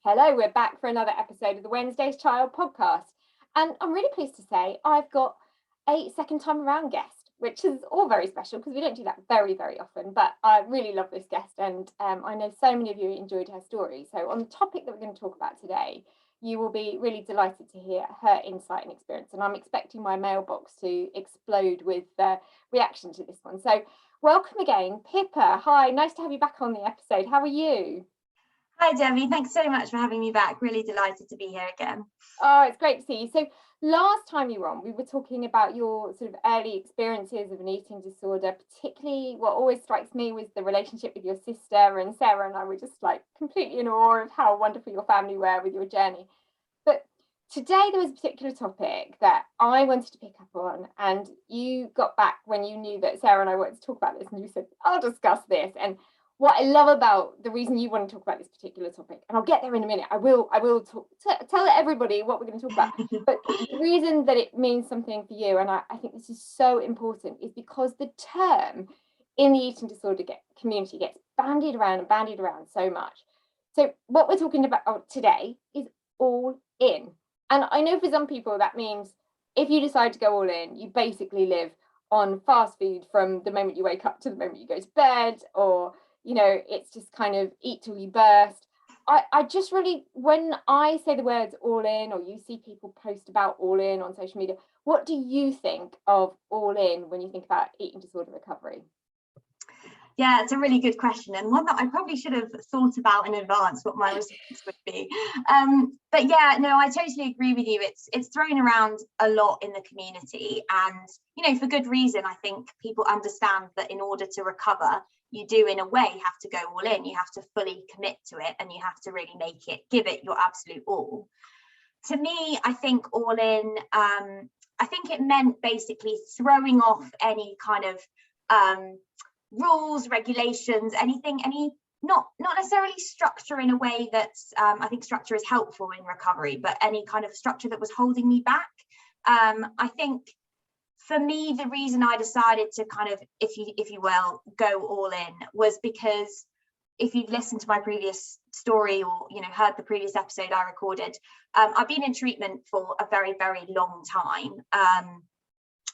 Hello, we're back for another episode of the Wednesday's Child podcast. And I'm really pleased to say I've got a second time around guest, which is all very special because we don't do that very, very often. But I really love this guest and I know so many of you enjoyed her story. So on the topic that we're going to talk about today, you will be really delighted to hear her insight and experience. And I'm expecting my mailbox to explode with reaction to this one. So welcome again, Pippa. Hi, nice to have you back on the episode. How are you? Hi Debbie, thanks so much for having me back. Really delighted to be here again. Oh, it's great to see you. So last time you were on, we were talking about your sort of early experiences of an eating disorder, particularly what always strikes me was the relationship with your sister, and Sarah and I were just like completely in awe of how wonderful your family were with your journey. But today there was a particular topic that I wanted to pick up on, and you got back when you knew that Sarah and I wanted to talk about this, and you said, I'll discuss this. And what I love about the reason you want to talk about this particular topic, and I'll get there in a minute, I will tell everybody what we're going to talk about, but the reason that it means something for you, and I think this is so important, is because the term in the eating disorder community gets bandied around so much. So what we're talking about today is all in. And I know for some people that means if you decide to go all in, you basically live on fast food from the moment you wake up to the moment you go to bed, or it's just kind of eat till you burst. I just really, when I say the words all in, or you see people post about all in on social media, what do you think of all in when you think about eating disorder recovery? Yeah, it's a really good question, and one that I probably should have thought about in advance what my response would be. But yeah, no, I totally agree with you. It's thrown around a lot in the community, and for good reason. I think people understand that in order to recover, you do in a way have to go all in. You have to fully commit to it, and you have to really give it your absolute all. To me, I think all in, I think it meant basically throwing off any kind of rules, regulations, not necessarily structure in a way that's I think structure is helpful in recovery, but any kind of structure that was holding me back. I think for me, the reason I decided to kind of, if you will, go all in was because if you've listened to my previous story or heard the previous episode I recorded, I've been in treatment for a very, very long time,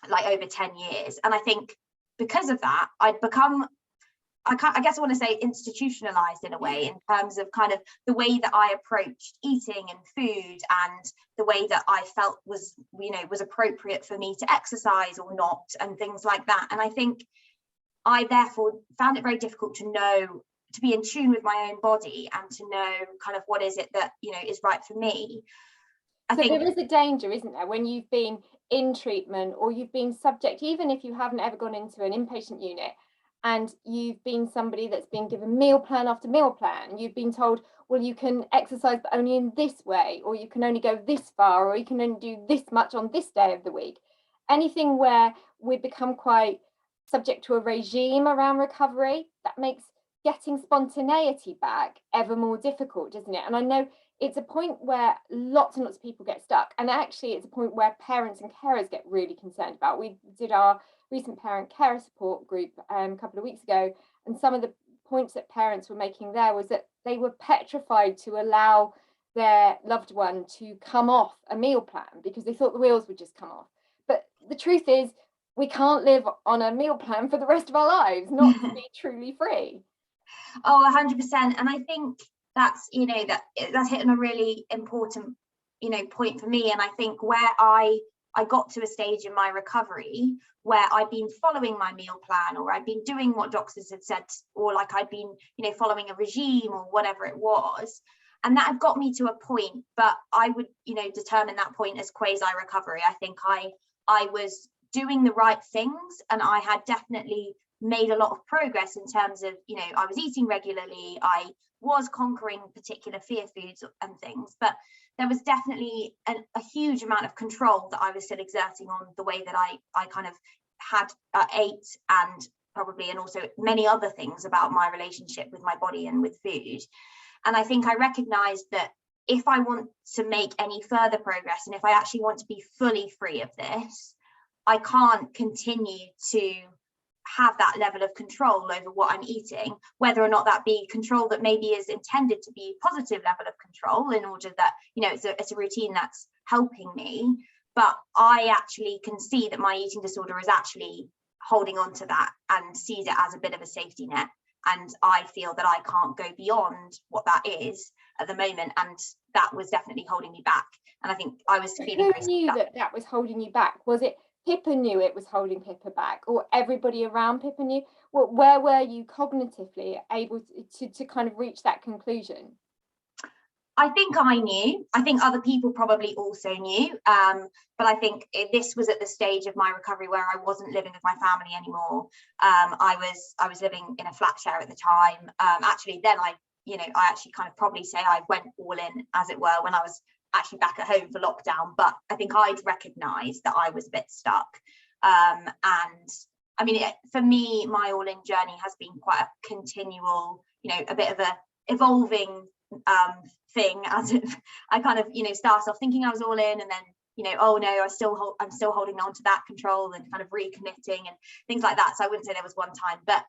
like over 10 years, and I think because of that, I'd become, I guess I want to say institutionalized in a way, in terms of kind of the way that I approached eating and food, and the way that I felt was appropriate for me to exercise or not, and things like that. And I think I therefore found it very difficult to be in tune with my own body, and to know kind of what is it that is right for me. I think there is a danger, isn't there, when you've been in treatment, or you've been subject, even if you haven't ever gone into an inpatient unit, and you've been somebody that's been given meal plan after meal plan, you've been told, well, you can exercise but only in this way, or you can only go this far, or you can only do this much on this day of the week. Anything where we become quite subject to a regime around recovery, that makes getting spontaneity back ever more difficult, doesn't it? And I know it's a point where lots and lots of people get stuck, and actually it's a point where parents and carers get really concerned about. We did our recent parent carer support group a couple of weeks ago, and some of the points that parents were making there was that they were petrified to allow their loved one to come off a meal plan because they thought the wheels would just come off. But the truth is, we can't live on a meal plan for the rest of our lives, not to be truly free. Oh, 100%. And I think that's hitting a really important point for me. And I think where I got to a stage in my recovery where I'd been following my meal plan, or I'd been doing what doctors had said, or like I'd been following a regime or whatever it was, and that had got me to a point. But I would determine that point as quasi recovery. I think I was doing the right things, and I had definitely made a lot of progress in terms of I was eating regularly, I was conquering particular fear foods and things, but there was definitely a huge amount of control that I was still exerting on the way that I kind of had ate, and also many other things about my relationship with my body and with food. And I think I recognized that if I want to make any further progress, and if I actually want to be fully free of this, I can't continue to have that level of control over what I'm eating, whether or not that be control that maybe is intended to be positive level of control in order that, you know, it's a routine that's helping me. But I actually can see that my eating disorder is actually holding on to that and sees it as a bit of a safety net. And I feel that I can't go beyond what that is at the moment. And that was definitely holding me back. And I think I was feeling Who knew that was holding you back? Was it Pippa knew it was holding Pippa back, or everybody around Pippa knew? Where were you cognitively able to kind of reach that conclusion? I think I knew. I think other people probably also knew. But I think this was at the stage of my recovery where I wasn't living with my family anymore. I was living in a flat share at the time. Actually, then I actually kind of probably say I went all in, as it were, when I was actually back at home for lockdown. But I think I'd recognised that I was a bit stuck. And I mean, for me, my all in journey has been quite a continual, you know, a bit of a evolving thing, as if I kind of, you know, start off thinking I was all in, and then, you know, oh no, I'm still holding on to that control and kind of recommitting and things like that. So I wouldn't say there was one time, but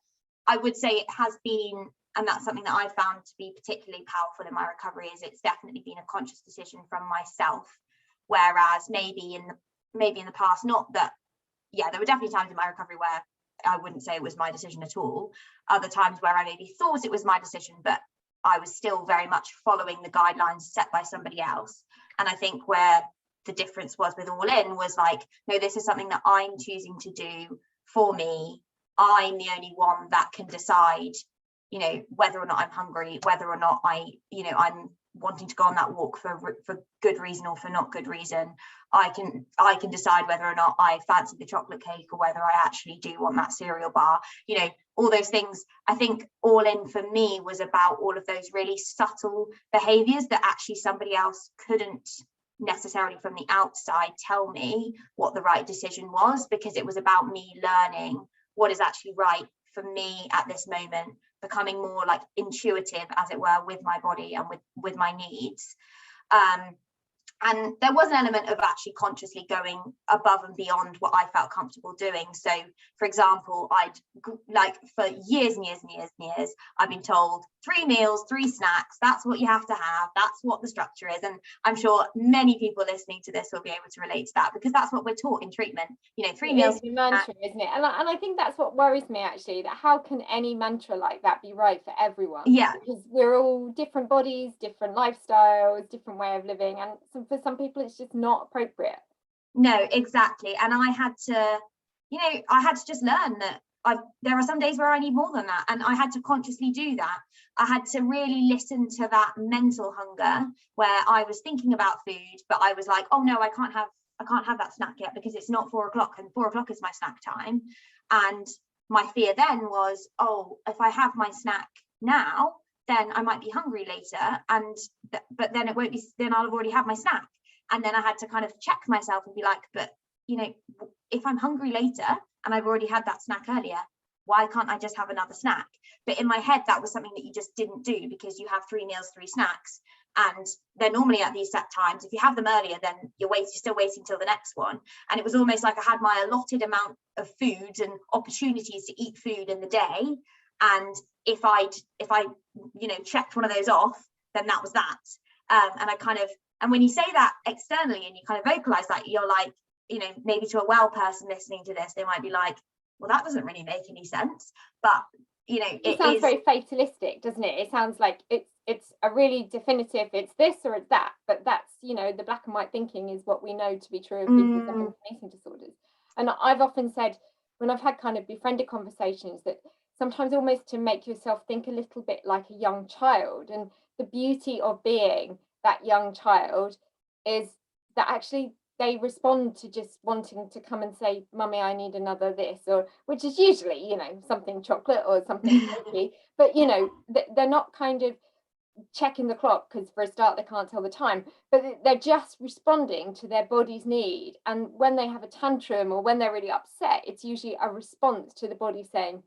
I would say it has been, and that's something that I found to be particularly powerful in my recovery, is it's definitely been a conscious decision from myself. Whereas maybe in the past, not that, yeah, there were definitely times in my recovery where I wouldn't say it was my decision at all. Other times where I maybe thought it was my decision, but I was still very much following the guidelines set by somebody else. And I think where the difference was with all in was like, no, this is something that I'm choosing to do for me. I'm the only one that can decide, you know, whether or not I'm hungry, whether or not I'm wanting to go on that walk for good reason or for not good reason. I can decide whether or not I fancy the chocolate cake or whether I actually do want that cereal bar, you know, all those things. I think all in for me was about all of those really subtle behaviors that actually somebody else couldn't necessarily from the outside tell me what the right decision was, because it was about me learning what is actually right for me at this moment, becoming more like intuitive, as it were, with my body and with my needs. And there was an element of actually consciously going above and beyond what I felt comfortable doing. So, for example, for years and years and years and years, I've been told 3 meals, 3 snacks, that's what you have to have. That's what the structure is. And I'm sure many people listening to this will be able to relate to that, because that's what we're taught in treatment. You know, 3 meals. It's a mantra, isn't it? And I think that's what worries me, actually, that how can any mantra like that be right for everyone? Yeah. Because we're all different bodies, different lifestyles, different way of living. And for some people, it's just not appropriate. No, exactly. And I had to just learn that there are some days where I need more than that, and I had to consciously do that. I had to really listen to that mental hunger where I was thinking about food, but I was like, oh no, I can't have that snack yet because it's not 4 o'clock, and 4 o'clock is my snack time. And my fear then was, oh, if I have my snack now, then I might be hungry later, but then it won't be. Then I'll have already had my snack. And then I had to kind of check myself and be like, but, you know, if I'm hungry later and I've already had that snack earlier, why can't I just have another snack? But in my head, that was something that you just didn't do, because you have 3 meals, 3 snacks. And they're normally at these set times. If you have them earlier, then you're still waiting till the next one. And it was almost like I had my allotted amount of foods and opportunities to eat food in the day. And if I you know, checked one of those off, then that was that. And when you say that externally and you kind of vocalize that, you're like, you know, maybe to a well person listening to this, they might be like, well, that doesn't really make any sense. But, you know, it sounds very fatalistic, doesn't it? It sounds like it's a really definitive, it's this or it's that. But that's, you know, the black and white thinking is what we know to be true of people suffering from eating disorders. And I've often said, when I've had kind of befriended conversations, that sometimes almost to make yourself think a little bit like a young child. And the beauty of being that young child is that actually they respond to just wanting to come and say, mummy, I need another this, or which is usually, you know, something chocolate or something cookie. But, you know, they're not kind of checking the clock, because for a start they can't tell the time, but they're just responding to their body's need. And when they have a tantrum or when they're really upset, it's usually a response to the body saying,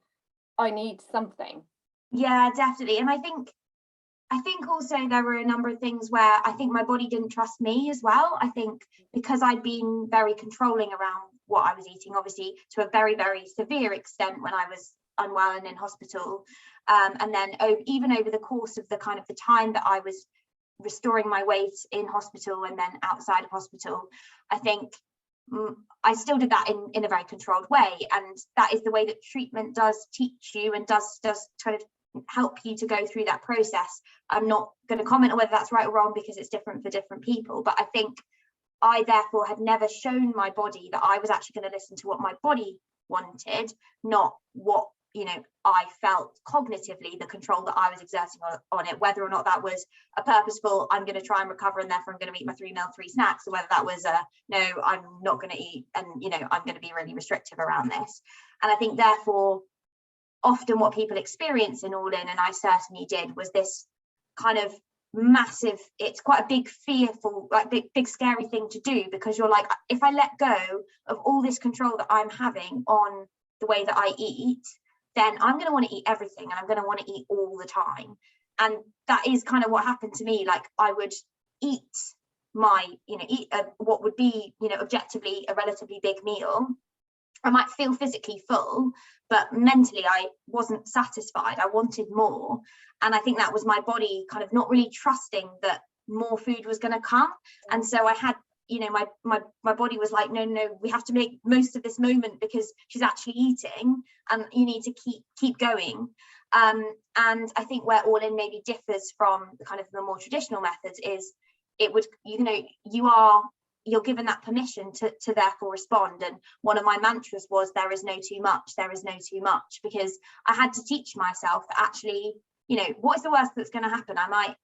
I need something. Yeah, definitely. And I think also there were a number of things where I think my body didn't trust me as well. I think because I'd been very controlling around what I was eating, obviously to a very, very severe extent when I was unwell and in hospital. And then even over the course of the kind of the time that I was restoring my weight in hospital and then outside of hospital, I think I still did that in a very controlled way. And that is the way that treatment does teach you and does kind of help you to go through that process. I'm not going to comment on whether that's right or wrong because it's different for different people, but I think I therefore had never shown my body that I was actually going to listen to what my body wanted, not what, you know, I felt cognitively, the control that I was exerting on it, whether or not that was a purposeful, I'm going to try and recover and therefore I'm going to eat my 3 meal 3 snacks, or whether that was a no, I'm not going to eat and, you know, I'm going to be really restrictive around this. And I think therefore often what people experience in All In, and I certainly did, was this kind of massive, it's quite a big fearful, like big scary thing to do, because you're like, if I let go of all this control that I'm having on the way that I eat, then I'm going to want to eat everything and I'm going to want to eat all the time. And that is kind of what happened to me. Like I would eat my, you know, what would be, you know, objectively a relatively big meal. I might feel physically full, but mentally I wasn't satisfied. I wanted more. And I think that was my body kind of not really trusting that more food was going to come. And so I had, you know, my body was like, no, we have to make most of this moment because she's actually eating and you need to keep going. And I think where All In maybe differs from the kind of the more traditional methods is it would, you know, you're given that permission to therefore respond. And one of my mantras was, there is no too much, there is no too much, because I had to teach myself that actually, you know, what is the worst that's going to happen? I might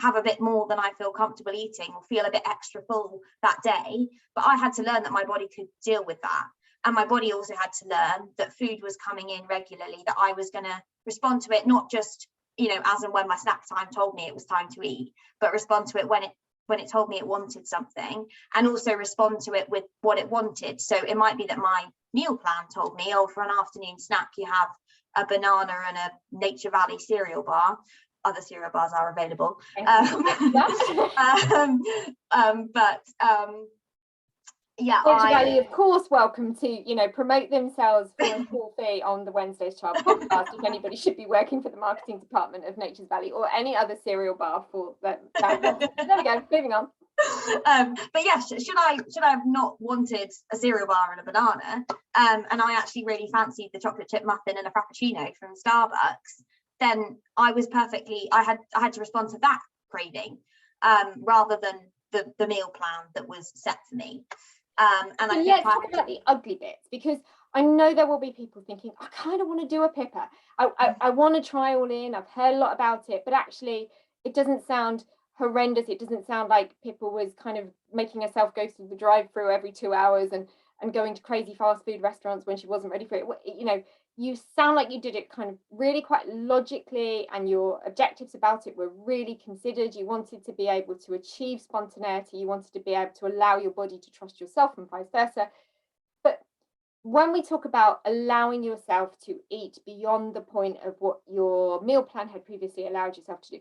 have a bit more than I feel comfortable eating or feel a bit extra full that day, but I had to learn that my body could deal with that. And my body also had to learn that food was coming in regularly, that I was going to respond to it, not just, you know, as and when my snack time told me it was time to eat, but respond to it when it told me it wanted something, and also respond to it with what it wanted. So it might be that my meal plan told me, oh, for an afternoon snack, you have a banana and a Nature Valley cereal bar. Other cereal bars are available. Yeah, Nature Valley, of course, welcome to, you know, promote themselves for a small fee on the Wednesday's Child podcast. If anybody should be working for the marketing department of Nature's Valley or any other cereal bar for that. There we go. Moving on. But yeah, should I have not wanted a cereal bar and a banana, and I actually really fancied the chocolate chip muffin and a frappuccino from Starbucks, then I had to respond to that craving, rather than the meal plan that was set for me. And let's talk about the ugly bits, because I know there will be people thinking, I kind of want to do a Pippa. I want to try All In. I've heard a lot about it, but actually it doesn't sound horrendous. It doesn't sound like Pippa was kind of making herself go through the drive-through every 2 hours and going to crazy fast food restaurants when she wasn't ready for it. You know, you sound like you did it kind of really quite logically, and your objectives about it were really considered. You wanted to be able to achieve spontaneity. You wanted to be able to allow your body to trust yourself and vice versa. But when we talk about allowing yourself to eat beyond the point of what your meal plan had previously allowed yourself to do,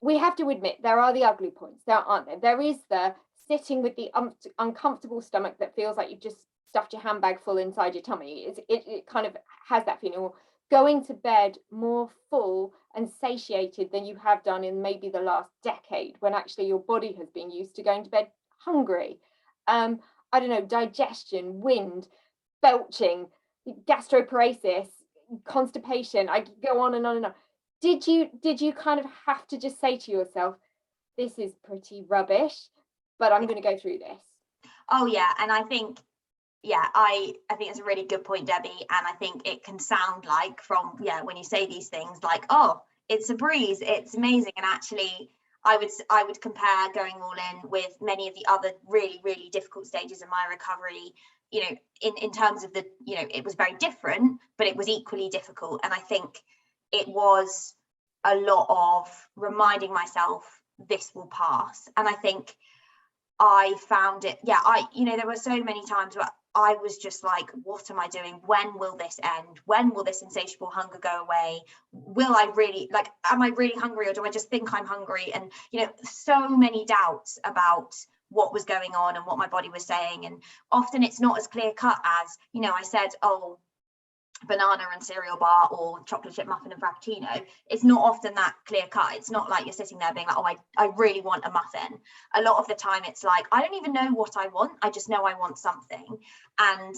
we have to admit there are the ugly points, there aren't there? There is the sitting with the uncomfortable stomach that feels like you've just stuffed your handbag full inside your tummy. It kind of has that feeling, or going to bed more full and satiated than you have done in maybe the last decade, when actually your body has been used to going to bed hungry. I don't know, digestion, wind, belching, gastroparesis, constipation. I could go on and on and on. Did you kind of have to just say to yourself, this is pretty rubbish, but I'm going to go through this? Oh yeah, and I think, yeah, I think it's a really good point, Debbie. And I think it can sound like, from, yeah, when you say these things, like, oh, it's a breeze, it's amazing. And actually, I would compare going All In with many of the other really, really difficult stages of my recovery, you know, in terms of the, you know, it was very different, but it was equally difficult. And I think it was a lot of reminding myself this will pass. And I think I found it, you know, there were so many times where I was just like, what am I doing? When will this end? When will this insatiable hunger go away? Will I really, am I really hungry, or do I just think I'm hungry? And, you know, so many doubts about what was going on and what my body was saying. And often it's not as clear cut as, you know, I said, oh, banana and cereal bar or chocolate chip muffin and frappuccino. It's not often that clear cut. It's not like you're sitting there being like, oh, I really want a muffin. A lot of the time it's like, I don't even know what I want, I just know I want something. And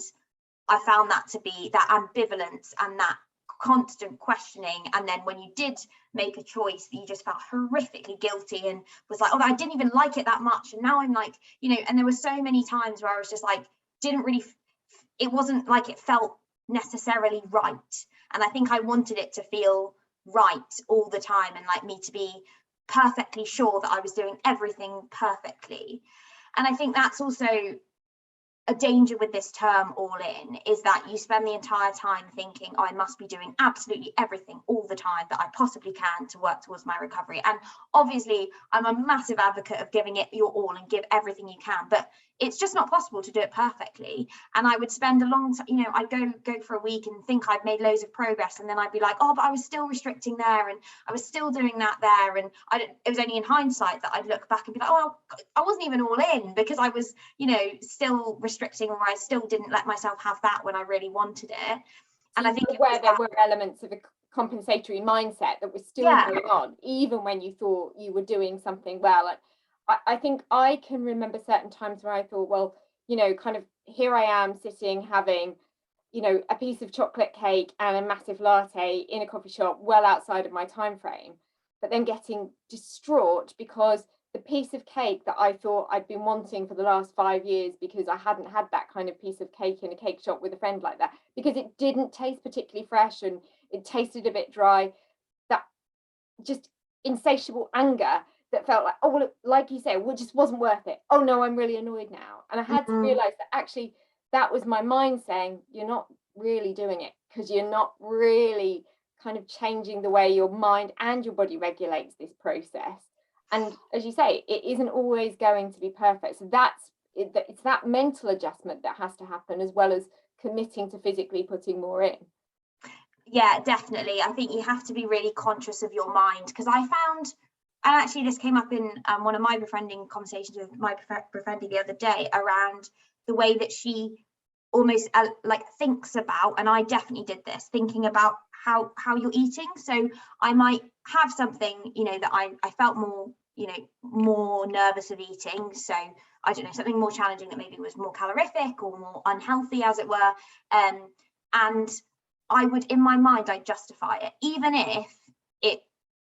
I found that to be that ambivalence and that constant questioning. And then when you did make a choice that you just felt horrifically guilty and was like, oh, I didn't even like it that much, and now I'm like, you know, and there were so many times where I was just like, it wasn't like it felt necessarily right. And I think I wanted it to feel right all the time, and like me to be perfectly sure that I was doing everything perfectly. And I think that's also a danger with this term all in, is that you spend the entire time thinking, oh, I must be doing absolutely everything all the time that I possibly can to work towards my recovery. And obviously I'm a massive advocate of giving it your all and give everything you can, but it's just not possible to do it perfectly. And I would spend a long time, you know, I'd go for a week and think I'd made loads of progress, and then I'd be like, oh, but I was still restricting there, and I was still doing that there, and it was only in hindsight that I'd look back and be like, oh, I wasn't even all in, because I was, you know, still restricting, or I still didn't let myself have that when I really wanted it. And I think where there were elements of a compensatory mindset that was still going on, even when you thought you were doing something well. And I think I can remember certain times where I thought, well, you know, kind of here I am sitting having, you know, a piece of chocolate cake and a massive latte in a coffee shop well outside of my time frame, but then getting distraught because the piece of cake that I thought I'd been wanting for the last 5 years, because I hadn't had that kind of piece of cake in a cake shop with a friend like that, because it didn't taste particularly fresh and it tasted a bit dry, that just insatiable anger that felt like, oh, well, like you say, it just wasn't worth it. Oh no, I'm really annoyed now. And I had to realize that actually that was my mind saying, you're not really doing it, because you're not really kind of changing the way your mind and your body regulates this process. And as you say, it isn't always going to be perfect. So it's that mental adjustment that has to happen, as well as committing to physically putting more in. Yeah, definitely. I think you have to be really conscious of your mind, because I found, and actually this came up in one of my befriending conversations with my befriending the other day, around the way that she almost like thinks about, and I definitely did this, thinking about how you're eating. So I might have something, you know, that I felt more, you know, more nervous of eating. So I don't know, something more challenging that maybe was more calorific or more unhealthy, as it were. And I would, in my mind, I'd justify it, even if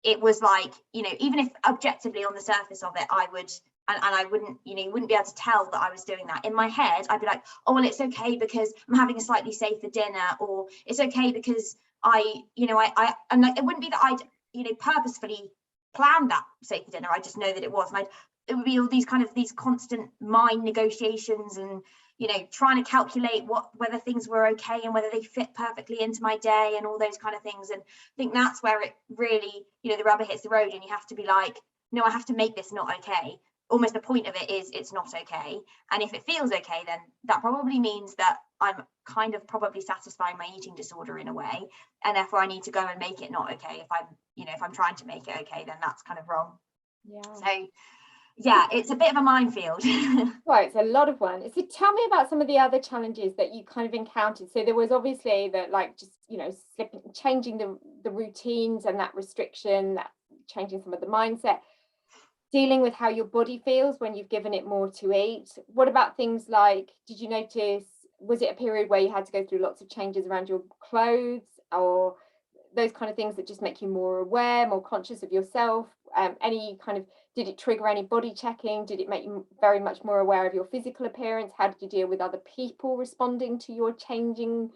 it was like, you know, even if objectively on the surface of it, I would, and I wouldn't, you know, you wouldn't be able to tell that I was doing that. In my head, I'd be like, oh, well, it's okay because I'm having a slightly safer dinner, or it's okay because and like, it wouldn't be that I'd, you know, purposefully planned that safer dinner. I just know that it was, and it would be all these constant mind negotiations, and, you know, trying to calculate whether things were okay and whether they fit perfectly into my day and all those kind of things. And I think that's where it really, you know, the rubber hits the road, and you have to be like, no, I have to make this not okay. Almost the point of it is it's not okay. And if it feels okay, then that probably means that I'm kind of probably satisfying my eating disorder in a way. And therefore I need to go and make it not okay. If I'm trying to make it okay, then that's kind of wrong. Yeah. So yeah, it's a bit of a minefield. Well, it's a lot of one. So tell me about some of the other challenges that you kind of encountered. So there was obviously that, like, just, you know, changing the routines and that restriction, that changing some of the mindset, dealing with how your body feels when you've given it more to eat. What about things like, did you notice, was it a period where you had to go through lots of changes around your clothes, or those kind of things that just make you more aware, more conscious of yourself? Did it trigger any body checking? Did it make you very much more aware of your physical appearance? How did you deal with other people responding to your changing,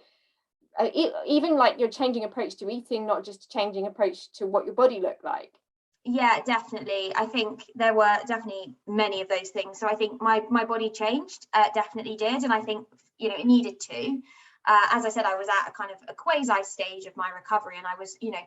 even like your changing approach to eating, not just changing approach to what your body looked like? Yeah, definitely. I think there were definitely many of those things. So I think my body changed, definitely did. And I think, you know, it needed to. As I said, I was at a kind of a quasi stage of my recovery, and I was, you know,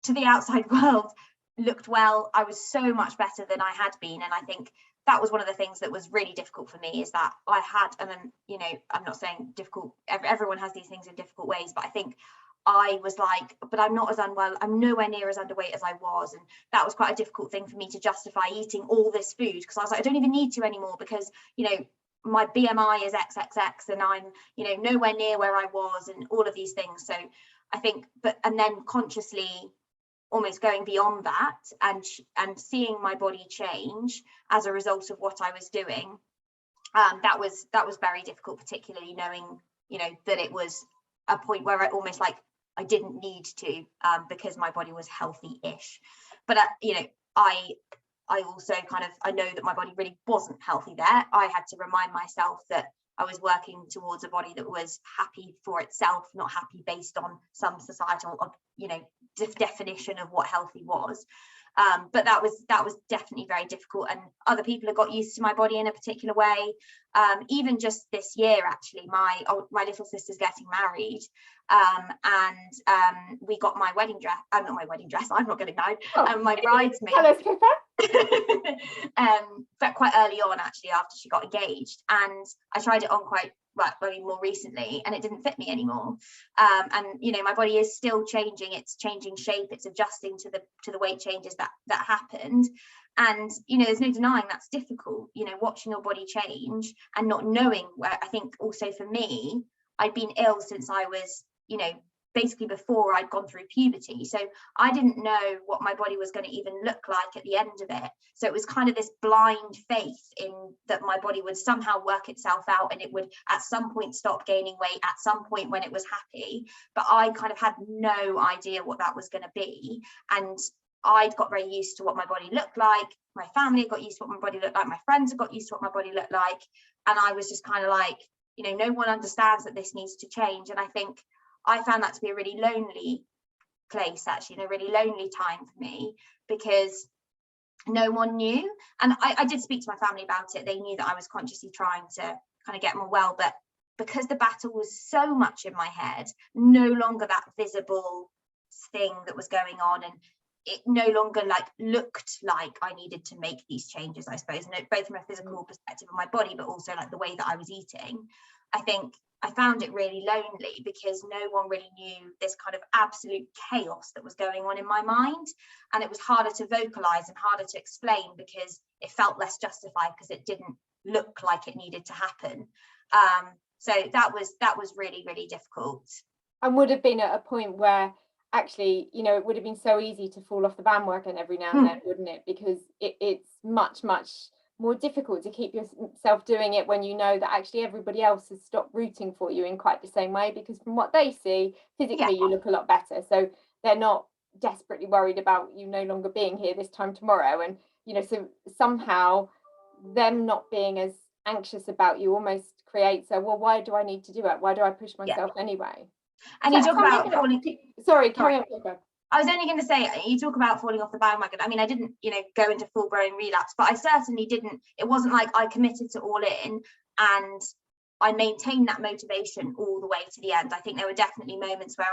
to the outside world, looked well. I was so much better than I had been. And I think that was one of the things that was really difficult for me, is that I had, and then, you know, I'm not saying difficult, everyone has these things in difficult ways, but I think I was like, but I'm not as unwell, I'm nowhere near as underweight as I was. And that was quite a difficult thing for me to justify, eating all this food, because I was like, I don't even need to anymore, because, you know, my BMI is XXX and I'm, you know, nowhere near where I was, and all of these things. So I think, and then consciously almost going beyond that and seeing my body change as a result of what I was doing, that was very difficult, particularly knowing, you know, that it was a point where I almost like I didn't need to, because my body was healthy-ish. But you know, I also kind of, I know that my body really wasn't healthy there. I had to remind myself that I was working towards a body that was happy for itself, not happy based on some societal, you know, definition of what healthy was. But that was definitely very difficult, and other people have got used to my body in a particular way. Even just this year, actually, my little sister's getting married, and we got my wedding dress. Not my wedding dress. I'm not getting married. My bridesmaid. Tell us, Pippa. But quite early on, actually, after she got engaged, and I tried it on quite more recently, and it didn't fit me anymore. And you know, my body is still changing, it's changing shape, it's adjusting to the weight changes that happened. And you know, there's no denying that's difficult, you know, watching your body change and not knowing where. I think also for me, I'd been ill since I was, you know, basically before I'd gone through puberty. So I didn't know what my body was going to even look like at the end of it. So it was kind of this blind faith in that my body would somehow work itself out, and it would at some point stop gaining weight at some point when it was happy. But I kind of had no idea what that was going to be. And I'd got very used to what my body looked like. My family got used to what my body looked like. My friends had got used to what my body looked like. And I was just kind of like, you know, no one understands that this needs to change. And I think I found that to be a really lonely place, actually, and a really lonely time for me, because no one knew. And I did speak to my family about it. They knew that I was consciously trying to kind of get more well, but because the battle was so much in my head, no longer that visible thing that was going on, and it no longer like looked like I needed to make these changes, I suppose, and both from a physical perspective of my body, but also like the way that I was eating. I think I found it really lonely because no one really knew this kind of absolute chaos that was going on in my mind. And it was harder to vocalize and harder to explain because it felt less justified, because it didn't look like it needed to happen. So that was really, really difficult. And would have been at a point where actually, you know, it would have been so easy to fall off the bandwagon every now and then, wouldn't it? Because it's much more difficult to keep yourself doing it when you know that actually everybody else has stopped rooting for you in quite the same way, because from what they see physically, you look a lot better, so they're not desperately worried about you no longer being here this time tomorrow. And you know, so somehow them not being as anxious about you almost creates a, well, why do I need to do it? Why do I push myself anyway? And so you talk about carry on. I was only going to say, you talk about falling off the bandwagon. I mean, I didn't, you know, go into full-blown relapse, but I certainly didn't. It wasn't like I committed to all in and I maintained that motivation all the way to the end. I think there were definitely moments where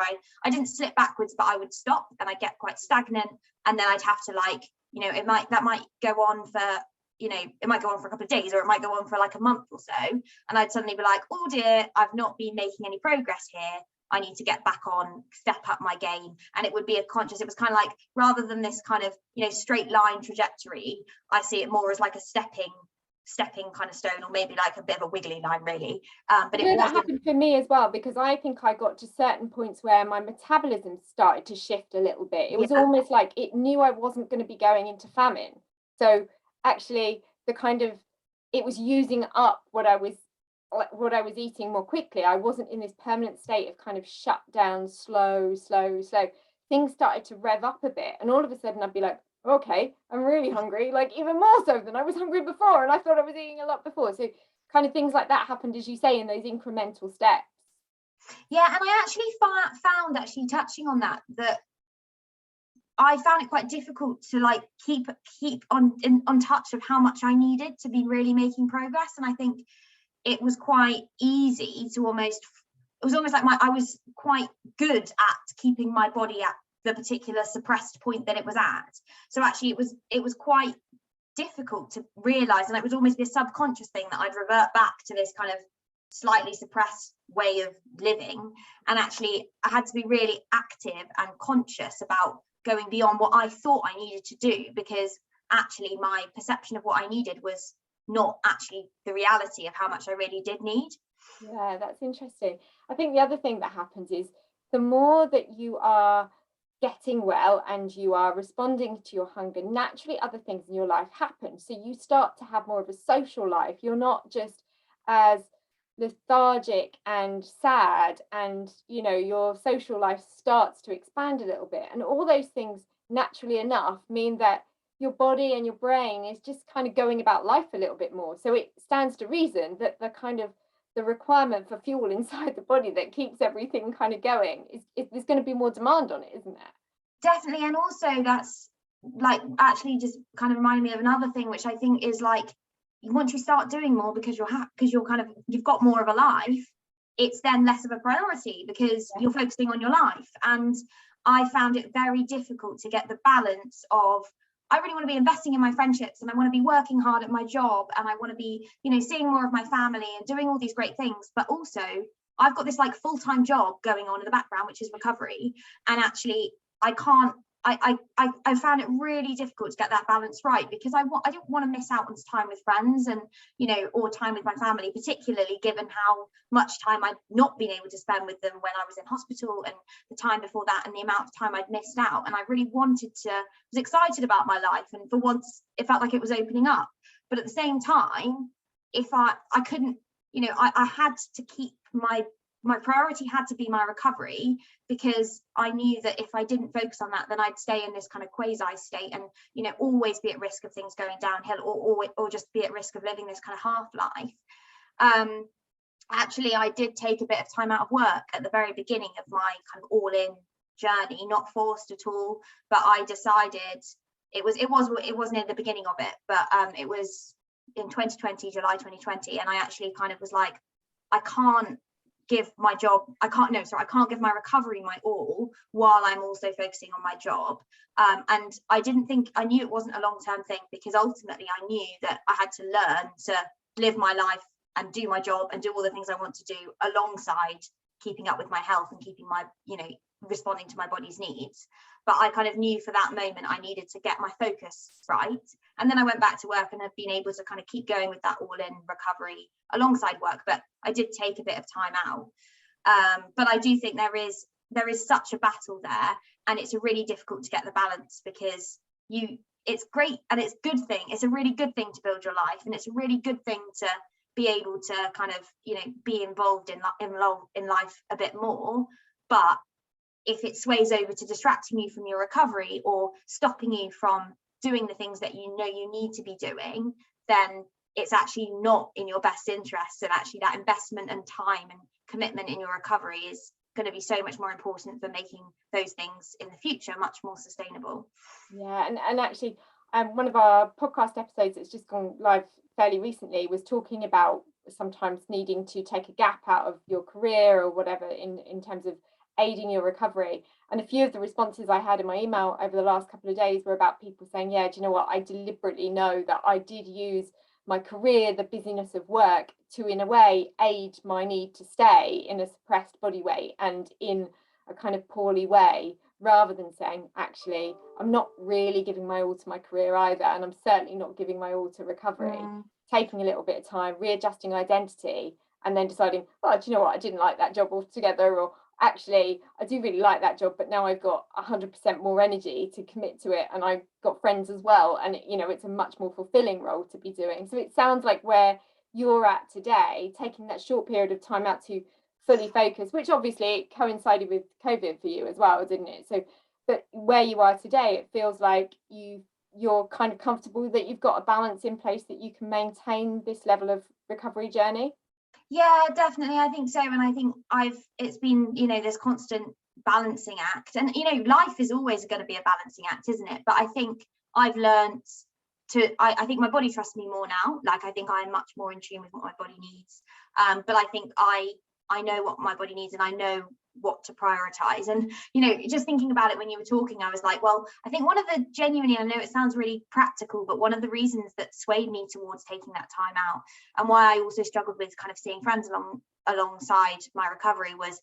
I didn't slip backwards, but I would stop and I'd get quite stagnant, and then I'd have to, like, you know, that might go on for, you know, it might go on for a couple of days, or it might go on for like a month or so, and I'd suddenly be like, oh dear, I've not been making any progress here. I need to get back on, step up my game. And it would be it was kind of like, rather than this kind of, you know, straight line trajectory, I see it more as like a stepping kind of stone, or maybe like a bit of a wiggly line, really. But it that happened for me as well, because I think I got to certain points where my metabolism started to shift a little bit. It was almost like it knew I wasn't going to be going into famine. So actually it was using up what I was eating more quickly. I wasn't in this permanent state of kind of shut down, slow. Things started to rev up a bit, and all of a sudden I'd be like, okay, I'm really hungry, like even more so than I was hungry before, and I thought I was eating a lot before. So kind of things like that happened, as you say, in those incremental steps. Yeah, and I actually found actually touching on that I found it quite difficult to like keep on touch of how much I needed to be really making progress. And I think it was quite easy to it was almost like I was quite good at keeping my body at the particular suppressed point that it was at. So actually it was quite difficult to realize, and it would almost be a subconscious thing that I'd revert back to this kind of slightly suppressed way of living, and actually I had to be really active and conscious about going beyond what I thought I needed to do, because actually my perception of what I needed was not actually the reality of how much I really did need. Yeah, that's interesting. I think the other thing that happens is the more that you are getting well and you are responding to your hunger, naturally other things in your life happen. So you start to have more of a social life. You're not just as lethargic and sad, and your social life starts to expand a little bit, and all those things naturally enough mean that your body and your brain is just kind of going about life a little bit more. So it stands to reason that the requirement for fuel inside the body that keeps everything kind of going is there's going to be more demand on it, isn't there? Definitely. And also that's like actually just kind of reminding me of another thing, which I think is like, once you start doing more because you've got more of a life, it's then less of a priority because you're focusing on your life. And I found it very difficult to get the balance of, I really want to be investing in my friendships, and I want to be working hard at my job, and I want to be, seeing more of my family and doing all these great things. But also I've got this like full-time job going on in the background, which is recovery. And actually I found it really difficult to get that balance right, because I didn't want to miss out on time with friends and, or time with my family, particularly given how much time I'd not been able to spend with them when I was in hospital, and the time before that, and the amount of time I'd missed out. And I really was excited about my life. And for once, it felt like it was opening up. But at the same time, if I couldn't, I had to keep my priority had to be my recovery, because I knew that if I didn't focus on that, then I'd stay in this kind of quasi state and, always be at risk of things going downhill, or just be at risk of living this kind of half life. Actually, I did take a bit of time out of work at the very beginning of my kind of all-in journey, not forced at all, but I decided it wasn't in the beginning of it, but it was in 2020, July 2020, and I actually kind of was like, I can't give my recovery my all while I'm also focusing on my job. And I knew it wasn't a long-term thing, because ultimately I knew that I had to learn to live my life and do my job and do all the things I want to do alongside keeping up with my health and keeping my, responding to my body's needs. But I kind of knew for that moment I needed to get my focus right. And then I went back to work and have been able to kind of keep going with that all-in recovery alongside work. But I did take a bit of time out. But I do think there is such a battle there, and it's a really difficult to get the balance, because it's great and it's a good thing. It's a really good thing to build your life, and it's a really good thing to be able to kind of, be involved in life a bit more. But if it sways over to distracting you from your recovery or stopping you from doing the things that you need to be doing, then it's actually not in your best interest. And actually that investment and time and commitment in your recovery is going to be so much more important for making those things in the future much more sustainable. Yeah, and actually one of our podcast episodes that's just gone live fairly recently was talking about sometimes needing to take a gap out of your career or whatever in terms of aiding your recovery. And a few of the responses I had in my email over the last couple of days were about people saying, yeah, do you know what, I deliberately know that I did use my career, the busyness of work, to in a way aid my need to stay in a suppressed body weight and in a kind of poorly way, rather than saying, actually, I'm not really giving my all to my career either, and I'm certainly not giving my all to recovery. Taking a little bit of time, readjusting identity, and then deciding, oh, do you know what, I didn't like that job altogether, or actually I do really like that job, but now I've got 100% more energy to commit to it, and I've got friends as well, and it's a much more fulfilling role to be doing. So it sounds like where you're at today, taking that short period of time out to fully focus, which obviously coincided with COVID for you as well, didn't it? So but where you are today, it feels like you're kind of comfortable that you've got a balance in place that you can maintain this level of recovery journey. Yeah, definitely. I think so. And I think it's been, this constant balancing act, and, life is always going to be a balancing act, isn't it? But I think I've learned I think my body trusts me more now. Like, I think I'm much more in tune with what my body needs. But I think I know what my body needs, and I know what to prioritize. And just thinking about it when you were talking, I was like, well, I think one of the genuinely, I know it sounds really practical, but one of the reasons that swayed me towards taking that time out, and why I also struggled with kind of seeing friends alongside my recovery, was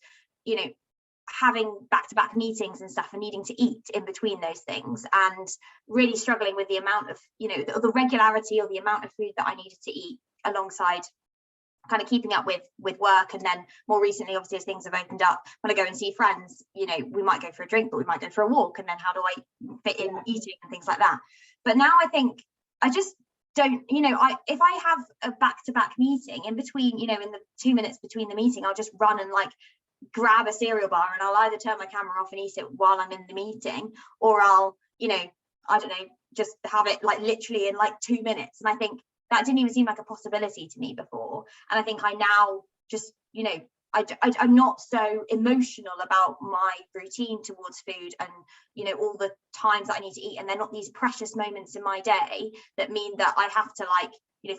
having back-to-back meetings and stuff and needing to eat in between those things, and really struggling with the amount of the regularity or the amount of food that I needed to eat alongside kind of keeping up with work. And then more recently, obviously, as things have opened up, when I go and see friends, we might go for a drink, but we might go for a walk, and then how do I fit in eating and things like that. But now I think I just don't, if I have a back-to-back meeting in between, in the 2 minutes between the meeting, I'll just run and like grab a cereal bar, and I'll either turn my camera off and eat it while I'm in the meeting, or I'll I don't know, just have it like literally in like 2 minutes. And I think that didn't even seem like a possibility to me before, and I think I now just I'm not so emotional about my routine towards food, and all the times that I need to eat, and they're not these precious moments in my day that mean that I have to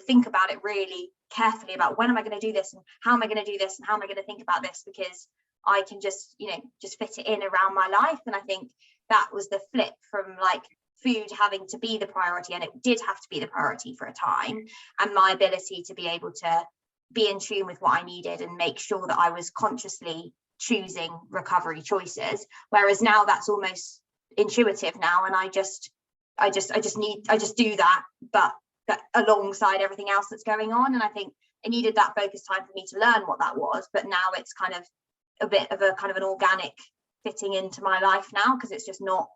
think about it really carefully about when am I going to do this, and how am I going to do this, and how am I going to think about this, because I can just fit it in around my life. And I think that was the flip from like food having to be the priority, and it did have to be the priority for a time, and my ability to be able to be in tune with what I needed and make sure that I was consciously choosing recovery choices, whereas now that's almost intuitive now, and I just do that, but that alongside everything else that's going on. And I think it needed that focus time for me to learn what that was, but now it's kind of a bit of a kind of an organic fitting into my life now, because it's just not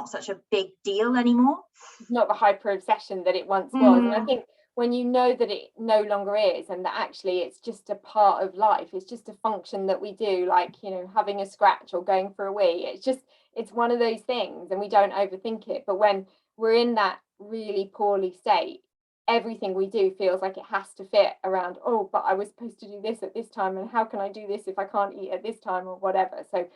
such a big deal anymore. It's not the hyper obsession that it once was. And I think when you know that it no longer is, and that actually it's just a part of life, it's just a function that we do, like having a scratch or going for a wee, it's one of those things, and we don't overthink it. But when we're in that really poorly state, everything we do feels like it has to fit around, oh, but I was supposed to do this at this time, and how can I do this if I can't eat at this time or whatever. So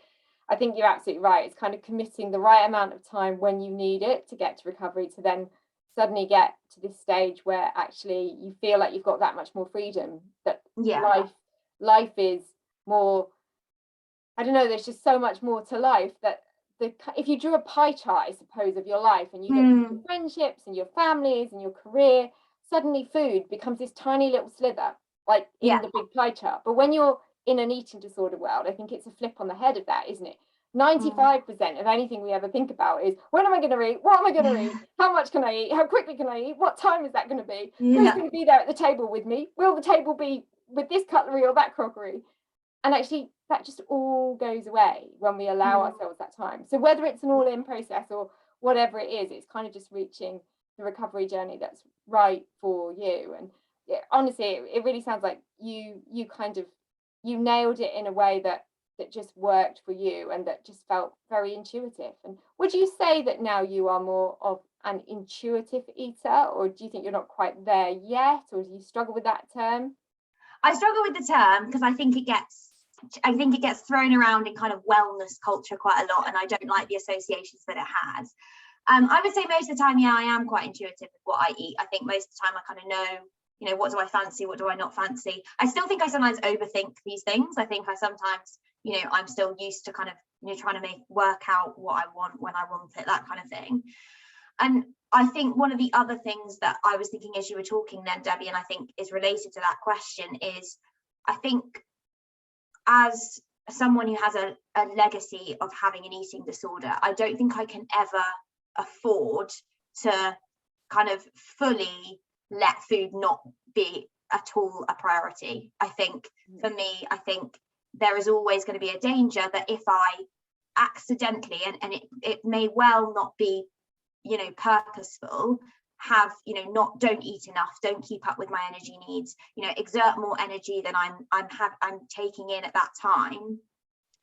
I think you're absolutely right. It's kind of committing the right amount of time when you need it to get to recovery, to then suddenly get to this stage where actually you feel like you've got that much more freedom, that life is more, I don't know, there's just so much more to life, that if you drew a pie chart, I suppose, of your life, and you look at your friendships and your families and your career, suddenly food becomes this tiny little sliver, like in the big pie chart. But when you're in an eating disorder world, I think it's a flip on the head of that, isn't it? 95% of anything we ever think about is, when am I going to eat? What am I going to eat? How much can I eat? How quickly can I eat? What time is that going to be? Who's going to be there at the table with me? Will the table be with this cutlery or that crockery? And actually, that just all goes away when we allow ourselves that time. So whether it's an all-in process or whatever it is, it's kind of just reaching the recovery journey that's right for you. And honestly, it really sounds like you nailed it in a way that just worked for you, and that just felt very intuitive. And would you say that now you are more of an intuitive eater, or do you think you're not quite there yet, or do you struggle with that term? I struggle with the term because I think it gets thrown around in kind of wellness culture quite a lot, and I don't like the associations that it has. I would say most of the time, I am quite intuitive with what I eat. I think most of the time I kind of know, what do I fancy, what do I not fancy. I still think I sometimes overthink these things. I think I sometimes, I'm still used to kind of, trying to work out what I want when I want it, that kind of thing. And I think one of the other things that I was thinking as you were talking then, Debbie, and I think is related to that question, is I think as someone who has a legacy of having an eating disorder, I don't think I can ever afford to kind of fully let food not be at all a priority. I think for me, there is always going to be a danger that if I accidentally, and it may well not be, purposeful, have, don't eat enough, don't keep up with my energy needs, exert more energy than I'm taking in at that time,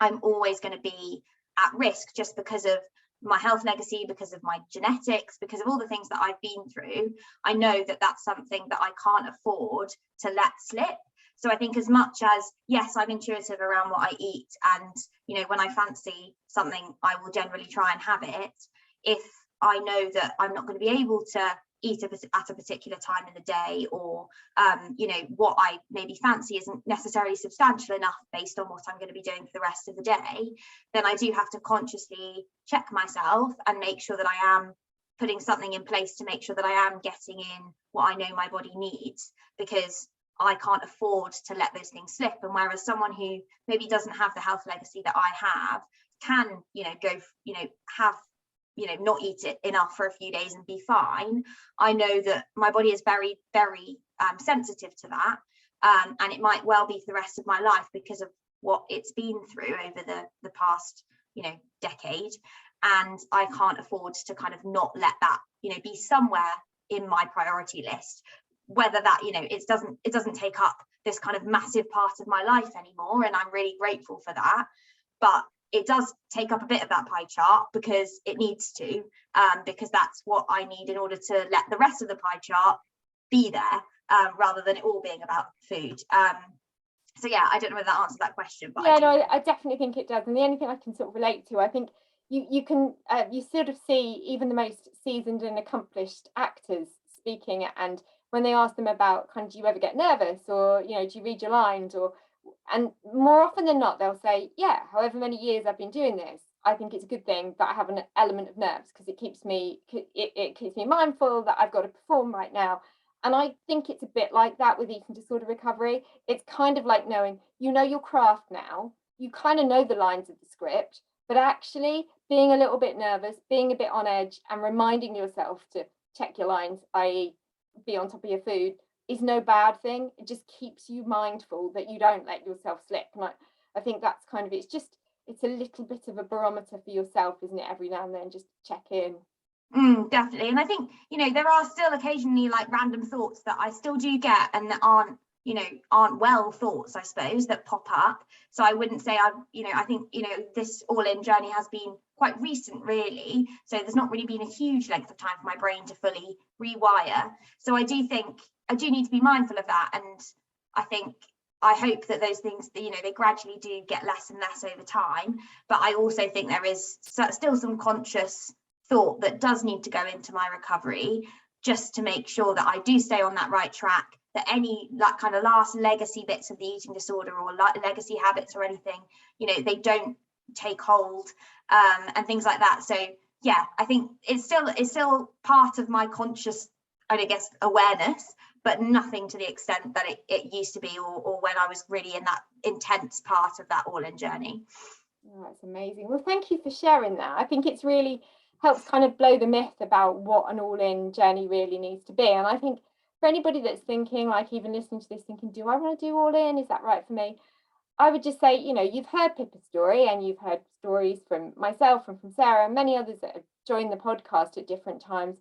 I'm always going to be at risk, just because of my health legacy, because of my genetics, because of all the things that I've been through. I know that that's something that I can't afford to let slip. So I think as much as, yes, I'm intuitive around what I eat, and, when I fancy something, I will generally try and have it. If I know that I'm not going to be able to eat at a particular time in the day, or what I maybe fancy isn't necessarily substantial enough based on what I'm going to be doing for the rest of the day, then I do have to consciously check myself and make sure that I am putting something in place to make sure that I am getting in what I know my body needs, because I can't afford to let those things slip. And whereas someone who maybe doesn't have the health legacy that I have can, not eat it enough for a few days and be fine, I know that my body is very, very sensitive to that. And it might well be for the rest of my life because of what it's been through over the past, decade. And I can't afford to kind of not let that, be somewhere in my priority list, whether that, it doesn't take up this kind of massive part of my life anymore. And I'm really grateful for that. But it does take up a bit of that pie chart because it needs to, because that's what I need in order to let the rest of the pie chart be there, rather than it all being about food. So yeah, I don't know whether that answers that question, but I definitely think it does. And the only thing I can sort of relate to, I think you can you sort of see even the most seasoned and accomplished actors speaking, and when they ask them about kind of, do you ever get nervous, or do you read your lines, and more often than not they'll say, yeah, however many years I've been doing this, I think it's a good thing that I have an element of nerves, because it keeps me mindful that I've got to perform right now. And I think it's a bit like that with eating disorder recovery. It's kind of like knowing, your craft now, you kind of know the lines of the script, but actually being a little bit nervous, being a bit on edge, and reminding yourself to check your lines, i.e. be on top of your food, is no bad thing. It just keeps you mindful that you don't let yourself slip. And I think that's kind of, it's a little bit of a barometer for yourself, isn't it? Every now and then, just check in. Definitely. And I think, there are still occasionally like random thoughts that I still do get, and that aren't well thoughts, I suppose, that pop up. So I wouldn't say I think, this all-in journey has been quite recent, really. So there's not really been a huge length of time for my brain to fully rewire. So I do think I do need to be mindful of that. And I hope that those things, they gradually do get less and less over time. But I also think there is still some conscious thought that does need to go into my recovery, just to make sure that I do stay on that right track, that any kind of last legacy bits of the eating disorder or legacy habits or anything, they don't take hold, and things like that. So yeah, I think it's still part of my conscious, I guess, awareness, but nothing to the extent that it used to be, or when I was really in that intense part of that all-in journey. Oh, that's amazing. Well, thank you for sharing that. I think it's really helps kind of blow the myth about what an all-in journey really needs to be. And I think for anybody that's thinking, like even listening to this, thinking, do I want to do all-in? Is that right for me? I would just say, you've heard Pippa's story, and you've heard stories from myself and from Sarah and many others that have joined the podcast at different times.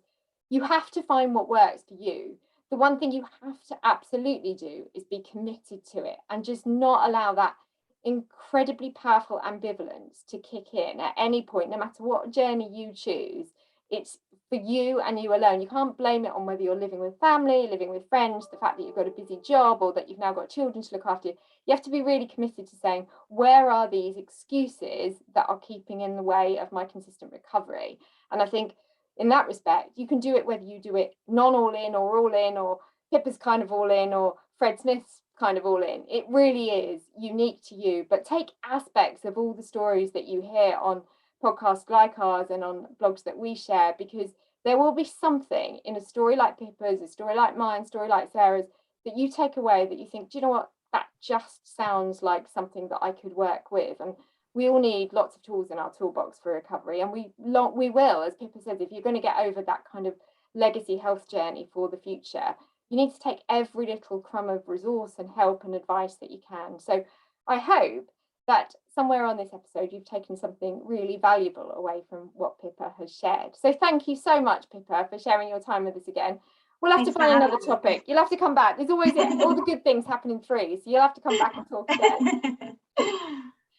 You have to find what works for you. The one thing you have to absolutely do is be committed to it, and just not allow that incredibly powerful ambivalence to kick in at any point, no matter what journey you choose. It's for you and you alone. You can't blame it on whether you're living with family, living with friends, the fact that you've got a busy job, or that you've now got children to look after. You have to be really committed to saying, where are these excuses that are keeping in the way of my consistent recovery? And I think in that respect, you can do it whether you do it non-all-in or all-in, or Pippa's kind of all-in, or Fred Smith's kind of all-in. It really is unique to you, but take aspects of all the stories that you hear on podcasts like ours and on blogs that we share, because there will be something in a story like Pippa's, a story like mine, story like Sarah's, that you take away that you think, do you know what, that just sounds like something that I could work with. And we all need lots of tools in our toolbox for recovery, and we will, as Pippa says, if you're going to get over that kind of legacy health journey for the future, you need to take every little crumb of resource and help and advice that you can. So I hope that somewhere on this episode you've taken something really valuable away from what Pippa has shared. So thank you so much, Pippa, for sharing your time with us again. We'll have to find another topic. You'll have to come back. There's always all the good things happen in threes, so you'll have to come back and talk again.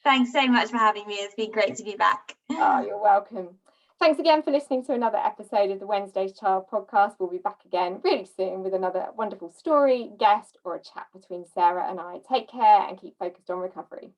Thanks so much for having me. It's been great to be back. Oh, you're welcome. Thanks again for listening to another episode of the Wednesday's Child podcast. We'll be back again really soon with another wonderful story, guest, or a chat between Sarah and I. Take care and keep focused on recovery.